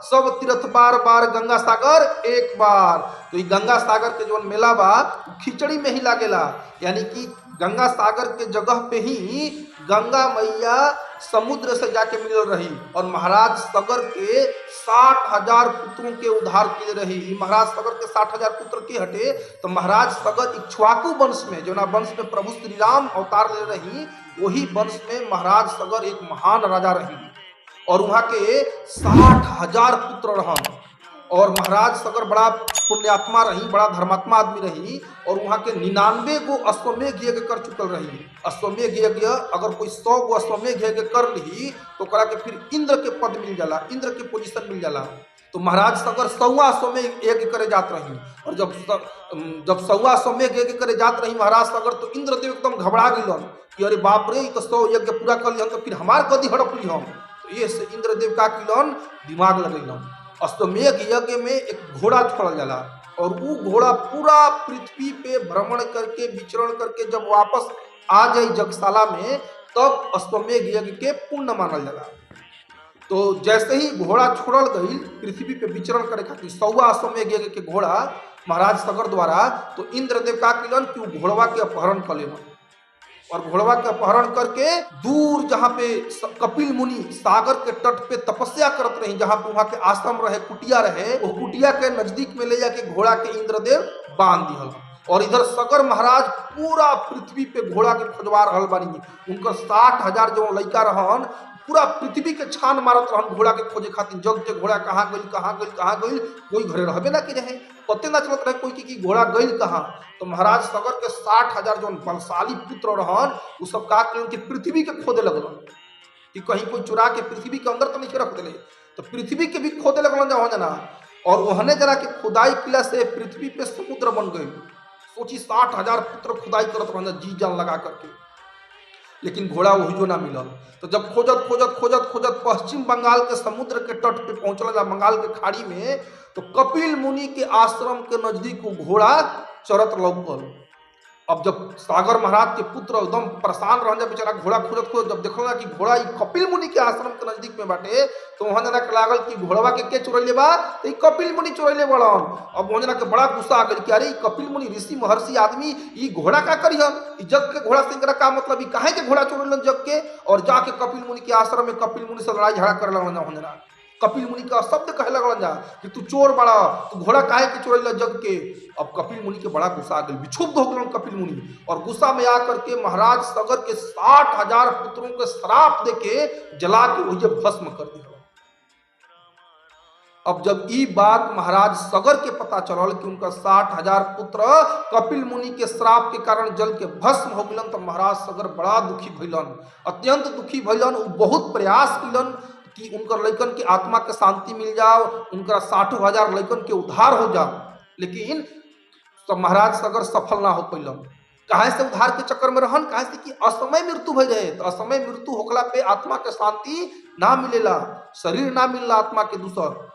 सब तीर्थ बार बार गंगा सागर एक बार। तो ये गंगा सागर के जो मेला बा खिचड़ी में ही लागेला, यानी कि गंगा सागर के जगह पे ही गंगा मैया समुद्र से जाके मिल रही और महाराज सगर के 60,000 पुत्रों के उद्धार के रही। महाराज सगर के 60,000 पुत्र के हटे तो महाराज सगर इक्ष्वाकु वंश में, जो ना वंश में प्रभु श्री राम अवतार ले रही, वही वंश में महाराज सगर एक महान राजा रही और वहाँ के 60,000 पुत्र रहन। और महाराज सगर बड़ा पुण्यात्मा रही, बड़ा धर्मात्मा आदमी रही और वहाँ के 99 गो अश्वमेघ यज्ञ कर चुकल रही। अश्वमेघ यज्ञ अगर कोई 100 गो अश्वमेघ यज्ञ कर ली तो करा के फिर इंद्र के पद मिल जाला, इंद्र के पोजीशन मिल जाला। तो महाराज सगर 100वां अश्वमेघ यज्ञ करे जात रही और जब 100वां अश्वमेघ यज्ञ करे जात रही महाराज सगर तो इंद्रदेव एकदम घबरा गिलन कि अरे बाप रे, तो 100 यज्ञ पूरा कर लिहन तो फिर हमार गद्दी हड़प ली हम। तो ये से इंद्रदेव का किलन दिमाग लगेलन। अश्वमेघ यज्ञ में एक घोड़ा छोड़ल जाला और वो घोड़ा पूरा पृथ्वी पे भ्रमण करके विचरण करके जब वापस आ जाए जगशाला में तब अश्वमेघ यज्ञ के पूर्ण मानल जाला। तो जैसे ही घोड़ा छोड़ल गई पृथ्वी पे विचरण करे खातिर 100वां अश्वमेघ यज्ञ के घोड़ा महाराज सगर द्वारा, तो इंद्रदेव का किलन कि वो घोड़वा के अपहरण कर लेना और घोड़वा के अपहरण करके दूर जहाँ पे कपिल मुनि सागर के तट पे तपस्या करत रही, जहाँ पे वहाँ के आश्रम रहे, कुटिया रहे, वो कुटिया के नजदीक में ले जाके घोड़ा के इंद्रदेव बांध दिहल। और इधर सगर महाराज पूरा पृथ्वी पे घोड़ा के खोजवा रहल बानी। उनकर 60,000 जो लड़का रहन पूरा पृथ्वी के छान मारत रहन घोड़ा के खोजे खातिर। जग के घोड़ा कहाँ गई कहाँ गई कहाँ गई, कोई घरे रहबे ना कि रहे, पते ना चलत रहे कोई की घोड़ा गई कहाँ। तो महाराज सगर के 60,000 जो बलशाली पुत्र रहन वो सब का कि पृथ्वी के खोदे लगलन कि कहीं कोई चुरा के पृथ्वी के अंदर तो नहीं रख दिले, तो पृथ्वी के भी खोदे लगलन जा जना। और वहने जरा के खुदाई किला से पृथ्वी पे समुद्र बन गई। सोची 60,000 पुत्र खुदाई करत रहन जी जान लगा करके, लेकिन घोड़ा वही जो ना मिलल। तो जब खोजत खोजत खोजत खोजत पश्चिम बंगाल के समुद्र के तट पे पहुंचल बंगाल के खाड़ी में, तो कपिल मुनि के आश्रम के नजदीक वो घोड़ा चरत लौकल। अब जब सागर महाराज के पुत्र एकदम परेशान रह जा बेचारा घोड़ा खोजत खोजत जब देखल कि घोड़ा कपिल मुनि के आश्रम के नजदीक में बाटे, तो वहां जना के लागल कि घोड़वा के चुरैले बा, तो कपिल मुनि चुरैले बड़न। अब वहां जना के बड़ा गुस्सा आ गई कि अरे कपिल मुनि ऋषि महर्षि आदमी ई घोड़ा का करिहन, ई जग के घोड़ा से का मतलब ई काहे के घोड़ा चुरैलन जग के। और जाके कपिल मुनि के आश्रम में कपिल मुनि से लड़ाई झगड़ा करे लगन। वहां जना कपिल मुनि का शब्द कहे लगल जा कि तू चोर बड़ा, तू घोड़ा काहे के चुरैला जग के। अब कपिल मुनि के बड़ा गुस्सा आ गई, विक्षुब्ध हो गए कपिल मुनि और गुस्सा में आकर के महाराज सगर के 60,000 पुत्रों के श्राप देके जला के उसे भस्म कर दिया। अब जब ये बात महाराज सगर के पता चलल कि उनका 60,000 पुत्र कपिल मुनि के श्राप के कारण जल के भस्म हो गलन, तो महाराज सगर बड़ा दुखी भइलन, अत्यंत दुखी भइलन। बहुत प्रयास कलन कि उनकर लइकन के आत्मा के शांति मिल जाओ, उनका 60,000 लइकन के उद्धार हो जाओ, लेकिन तो महाराज सगर सफल ना हो पैलन। काहे से उद्धार के चक्कर में रहन, काहे से कि असमय मृत्यु भई रहे। तो असमय मृत्यु होखला पे आत्मा के शांति ना मिलेला, शरीर ना मिलला आत्मा के दूसर।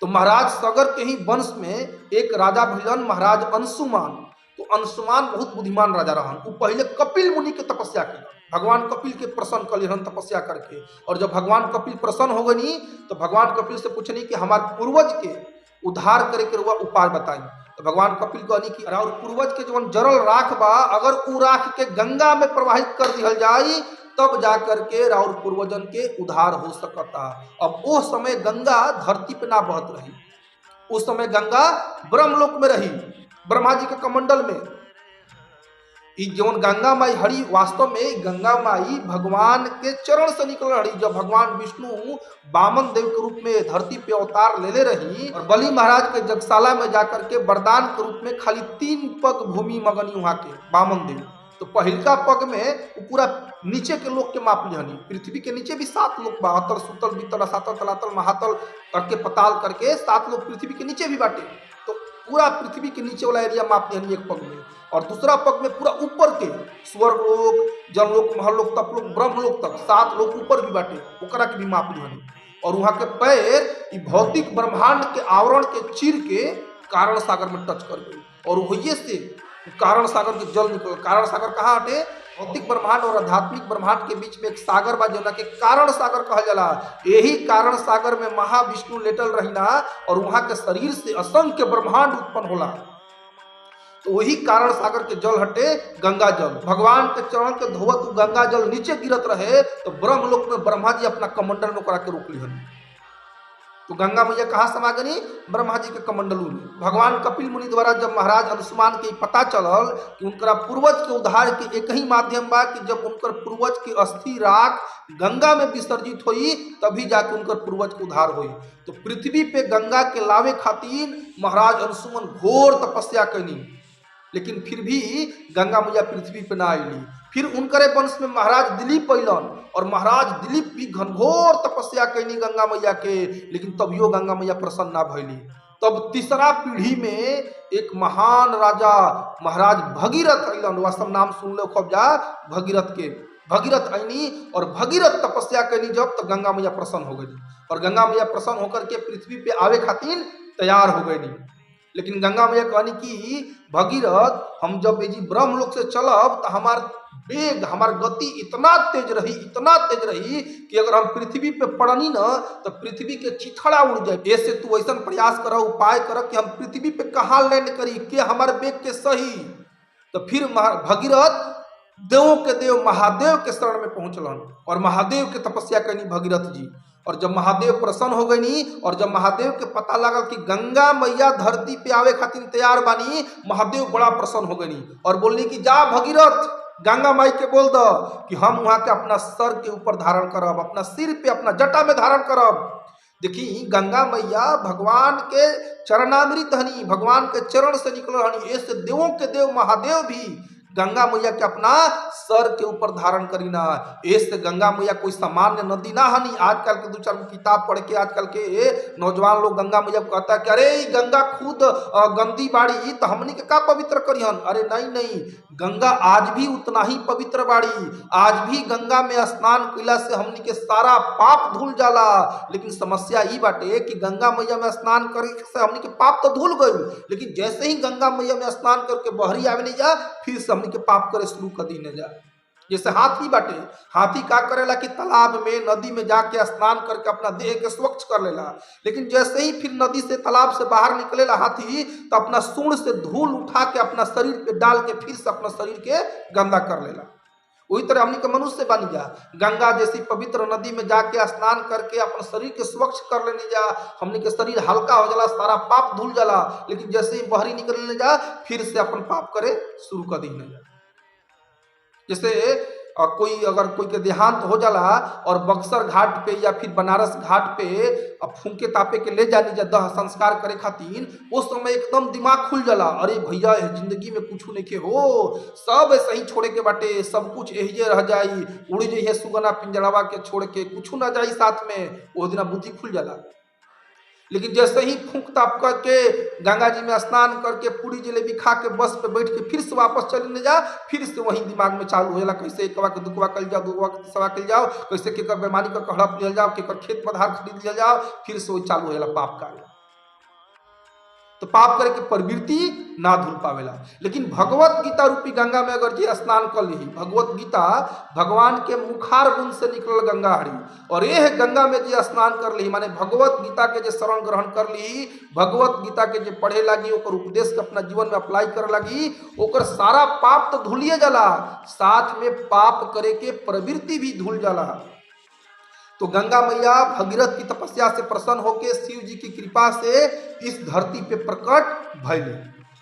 तो महाराज सगर के ही वंश में एक राजा भइलन महाराज अंशुमान। तो अंशुमान बहुत बुद्धिमान राजा रहन। वो पहले कपिल मुनि के तपस्या की, भगवान कपिल के प्रसन्न कर लेहन तपस्या करके। और जब भगवान कपिल प्रसन्न हो गई तो भगवान कपिल से पूछनी कि हमारे पूर्वज के उद्धार करे के रुआ उपाय बताई। तो भगवान कपिल कहनी कि और पूर्वज के जो जरल राख बा अगर उ राख के गंगा में प्रवाहित कर दिहल जाई तब जाकर के राउर पूर्वजन के उद्धार हो सकता। अब वो समय गंगा धरती पे ना बहत रही, उस समय गंगा ब्रह्मलोक में रही, ब्रह्मा जी के कमंडल में। जौन गंगा माई हरी वास्तव में गंगा माई भगवान के चरण से निकल रही। जब भगवान विष्णु वामन देव के रूप में धरती पे अवतार ले रही और बलि महाराज के जगशाला में जाकर के वरदान के रूप में खाली 3 पग भूमि मगनी वहां के वामन देव। तो पहिलका पग में वो पूरा नीचे के लोक के माप लिहनी, पृथ्वी के नीचे भी 7 लोक बा, अतल सुतल बीतल सातल तलातल महातल करके पताल करके 7 लोक पृथ्वी के नीचे भी बाटे। तो पूरा पृथ्वी के नीचे वाला एरिया माप लिहनी एक पग में। और दूसरा पग में पूरा ऊपर के स्वर्ग लोक, जललोक, महलोक, तपलोक, ब्रह्मलोक तक 7 लोक ऊपर भी बाटे, ओकरा के भी माप लिहनी। और वहां के पैर भौतिक ब्रह्मांड के आवरण के चीर के कारण सागर में टच कर गई और वही से कारण सागर के जल निकल। कारण सागर कहाँ हटे, भौतिक ब्रह्मांड और आध्यात्मिक ब्रह्मांड के बीच में एक सागर बा जोना के कारण सागर कहल जाला। यही कारण सागर में महाविष्णु लेटल रहिना और वहां के शरीर से असंख्य ब्रह्मांड उत्पन्न होला। तो वही कारण सागर के जल हटे गंगा जल। भगवान के चरण के धोवत गंगा जल नीचे गिरत रहे तो ब्रह्मलोक में ब्रह्मा जी अपना कमंडल में करा के रोक लिहन। तो गंगा मैया कहाँ समा गई? ब्रह्मा जी के कमंडलू में। भगवान कपिल मुनि द्वारा जब महाराज अनुष्मान के पता चलल कि उनका पूर्वज के उद्धार के एक ही माध्यम बा कि जब उनकर पूर्वज की अस्थि राख गंगा में विसर्जित हुई तभी जाके उनकर पूर्वज के उद्धार हुई। तो पृथ्वी पे गंगा के लावे खातिर महाराज अनुष्मान घोर तपस्या कैनी, लेकिन फिर भी गंगा मैया पृथ्वी पे ना आईली। फिर उनकरे वंश में महाराज दिलीप अलन और महाराज दिलीप भी घनघोर तपस्या कैनी गंगा मैया के, लेकिन तभियो गंगा मैया प्रसन्न ना भैली। तब तीसरा पीढ़ी में एक महान राजा महाराज भगीरथ अलन। वह सब नाम सुन लो खूब जा भगीरथ के। भगीरथ आईनी और भगीरथ तपस्या कैनी जब तो गंगा मैया प्रसन्न हो गई और गंगा मैया प्रसन्न होकर के पृथ्वी पे आवे खातिर तैयार हो गई। लेकिन गंगा मैया कहनी कि भगीरथ हम जब जी ब्रह्मलोक से चलब तो हमार वेग हमार गति इतना तेज रही कि अगर हम पृथ्वी पे पड़नी न तो पृथ्वी के चिथड़ा उड़ जाए। ऐसे तू ऐसा प्रयास कर उपाय कर कि हम पृथ्वी पे कहाँ लैंड करी के हमारे वेग के सही। तो फिर भगीरथ देवों के देव महादेव के शरण में पहुंचलन और महादेव के तपस्या करनी भगीरथ जी। और जब महादेव प्रसन्न हो गई और जब महादेव के पता लगल कि गंगा मैया धरती पे आवे खातिर तैयार बानी, महादेव बड़ा प्रसन्न हो गई और बोलनी कि जा भगीरथ गंगा माई के बोल दो कि हम वहां के अपना सर के ऊपर धारण करब, अपना सिर पे अपना जटा में धारण करब। देखी गंगा मैया भगवान के चरणामृत हनी, भगवान के चरण से निकल हनी। ऐसे देवों के देव महादेव भी गंगा मैया के अपना सर के ऊपर धारण करीना। ऐसे गंगा मैया कोई सामान्य नदी ना हनी। आजकल के दो चार किताब पढ़ के आजकल के नौजवान लोग गंगा मैया को कहता है कि अरे गंगा खुद गंदी बाड़ी तो हमनी के का पवित्र करिहन। अरे नहीं, गंगा आज भी उतना ही पवित्र बाड़ी। आज भी गंगा में स्नान कैला से हमनी के सारा पाप धुल जाला। लेकिन समस्या ई बाटे कि गंगा मैया में स्नान करे से हमनी के पाप तो धुल गई, लेकिन जैसे ही गंगा मैया में स्नान करके बहरी आवे नहीं जा फिर से हमनी के पाप करे शुरू कर दी न जा। जैसे हाथी बाटे, हाथी का करेला कि तालाब में नदी में जाके स्नान करके अपना देह के स्वच्छ कर लेला, लेकिन जैसे ही फिर नदी से तालाब से बाहर निकलेला हाथी तो अपना सूंड से धूल उठा के अपना शरीर पे डाल के फिर से अपना शरीर के गंदा कर लेला। वही तरह हमनी के मनुष्य बनी जा, गंगा जैसी पवित्र नदी में जाके स्नान करके अपना शरीर के स्वच्छ कर लेने जा, हमनी के शरीर हल्का हो जाला, सारा पाप धुल जाला। लेकिन जैसे ही बाहरी निकलने जा फिर से अपन पाप करे शुरू कर दी जा। जैसे अगर कोई के देहांत हो जाला और बक्सर घाट पे या फिर बनारस घाट पे फूंके तापे के ले जानी जा दह संस्कार करे खातिर, उस समय एकदम दिमाग खुल जाला। अरे भैया जिंदगी में कुछ नहीं के हो, सब ऐसे ही छोड़े के बाटे, सब कुछ एहिजे रह जाई, उड़ जाइए सुगना पिंजड़ावा के छोड़ के कुछ ना जाई साथ में। वो दिन बुद्धि खुल जाला। लेकिन जैसे ही फूंक ताप करके गंगा जी में स्नान करके पूरी जलेबी खा के बस पे बैठ के फिर से वापस चलने जा, फिर से वही दिमाग में चालू हो जाला कैसे एकवा के दुकवा कल जाओ, दुकवा के सवा कल जाओ, कैसे केकर बेमानी का हड़प लिया जाओ, केकर खेत पधार खरीद लिया जाओ, फिर से वही चालू हो जाला पाप का। तो पाप करे के प्रवृत्ति ना धुल पावेला। लेकिन भगवत गीता रूपी गंगा में अगर जी स्नान कर ली, भगवत गीता भगवान के मुखार गुण से निकल गंगा हरी और यह गंगा में जी स्नान कर ली माने भगवत गीता के जे शरण ग्रहण कर ली, भगवत गीता के जे पढ़े लगी, ओकर उपदेश के अपना जीवन में अप्लाई करे लगी, ओकर सारा पाप तो धुलिए जाला, साथ में पाप करे के प्रवृत्ति भी धुल जाला। तो गंगा मैया भगीरथ की तपस्या से प्रसन्न होकर शिव जी की कृपा से इस धरती पे प्रकट भइली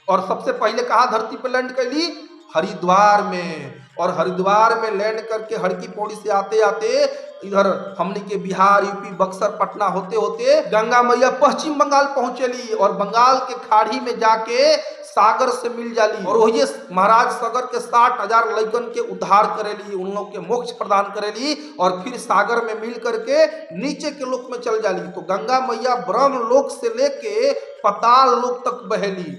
और सबसे पहले कहाँ धरती पे लैंड कैली? हरिद्वार में। और हरिद्वार में लैंड करके हड़की पौड़ी से आते आते इधर हमने के बिहार, यूपी, बक्सर, पटना होते होते गंगा मैया पश्चिम बंगाल पहुंचेली और बंगाल के खाड़ी में जाके सागर से मिल जाली और वही महाराज सागर के 60,000 लड़कन के उद्धार करेली, उन लोग के मोक्ष प्रदान करेली और फिर सागर में मिल करके नीचे के लोक में चल जाली। तो गंगा मैया ब्रह्म लोक से लेके पाताल लोक तक बहेली।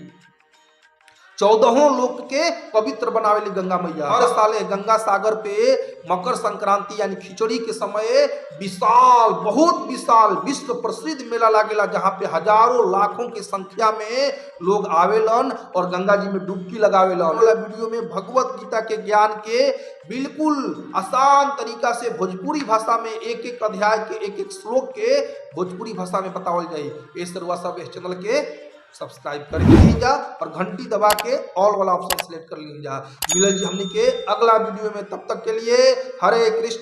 14 लोक के पवित्र बनावेली गंगा मैया। हर साले गंगा सागर पे मकर संक्रांति यानी खिचड़ी के समय विशाल, बहुत विशाल, विश्व प्रसिद्ध मेला लागेला, जहाँ पे हजारों लाखों की संख्या में लोग आवेलन और गंगा जी में डुबकी लगावेलन। वाला वीडियो में भगवत गीता के ज्ञान के बिल्कुल आसान तरीका से भोजपुरी भाषा में एक एक अध्याय के एक एक श्लोक के भोजपुरी भाषा में बतावल जाए। इस तरह सब इस चैनल के सब्सक्राइब कर लीजिए और घंटी दबा के ऑल वाला ऑप्शन सेलेक्ट कर लीजिए। मिलल जी हमनी के अगला वीडियो में, तब तक के लिए हरे कृष्ण।